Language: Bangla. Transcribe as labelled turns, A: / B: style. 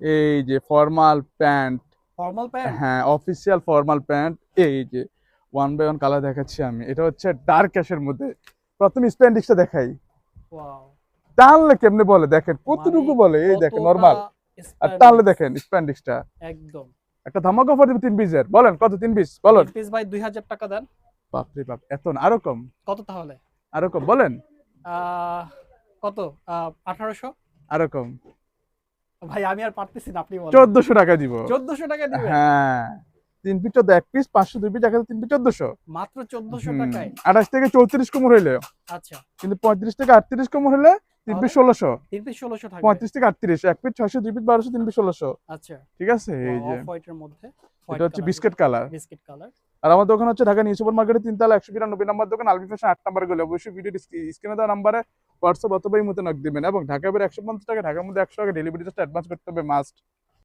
A: এই যে ফর্মাল প্যান্ট।
B: Formal pant.
A: হ্যাঁ, অফিসিয়াল ফর্মাল প্যান্ট। এই যে ওয়ান বাই ওয়ান কালার দেখাচ্ছি আমি, এটা হচ্ছে ডার্ক অ্যাশের মধ্যে। প্রথমে স্প্যান্ডিক্সটা দেখাই।
B: ওয়াও,
A: টানলে কেমনে বলে দেখেন,
B: মানে
A: কতটুকু বলে, এই দেখেন
B: কতটা
A: নরমাল। আর টানলে
B: স্প্যান্ডেক্স।
A: দেখেন স্প্যান্ডিক্সটা।
B: একদম।
A: একটা ধামাকা অফার দিবে 3 পিসের, বলেন কত 3 পিস বলেন।
B: 3 পিস ভাই 2000 টাকা দেন।
A: বাপরে বাপ, এত না, আরো কম।
B: কত তাহলে?
A: আরো কম বলেন।
B: আহ কত? 1800।
A: আরো কম।
B: ভাই আমি আর পারতেছি না, আপনি বলেন।
A: 1400 টাকা দিব।
B: 1400 টাকা দিবেন?
A: হ্যাঁ, 3 পিস 14, 1 পিস 500, 2 পিস 3 পিস 1400।
B: মাত্র 1400
A: হুম,
B: টাকায়?
A: 28 থেকে 34 কোমর হইলে,
B: আচ্ছা,
A: কিন্তু 35 থেকে 38 কোমর হলে 3
B: তাহলে
A: পিস 1600।
B: 3 পিস 1600 থাকবে।
A: 35 থেকে 38, 1 পিস 600, 2 পিস 1200, 3 পিস 1600।
B: আচ্ছা।
A: ঠিক আছে, এই যে
B: অফ হোয়াইটের মধ্যে,
A: এটা
B: হোয়াইট
A: হচ্ছে
B: কালার
A: বিস্কিট
B: যেটা,
A: কালার।
B: Biscuit colour.
A: আর আমার দোকান হচ্ছে ঢাকা নিউ সুপার মার্কেটের 3 তলা 192 নম্বর দোকান, আলবি ফ্যাশন 8 নম্বর গলি। অবশ্যই ভিডিও স্ক্রিনে দেওয়া নাম্বারে হোয়াটসঅ্যাপ অথবা ইমোতে নক দিবেন, এবং ঢাকা বের 150 টাকা, ঢাকার মধ্যে 100 টাকা ডেলিভারি চার্জ অ্যাডভান্স করতে হবে মাস্ট।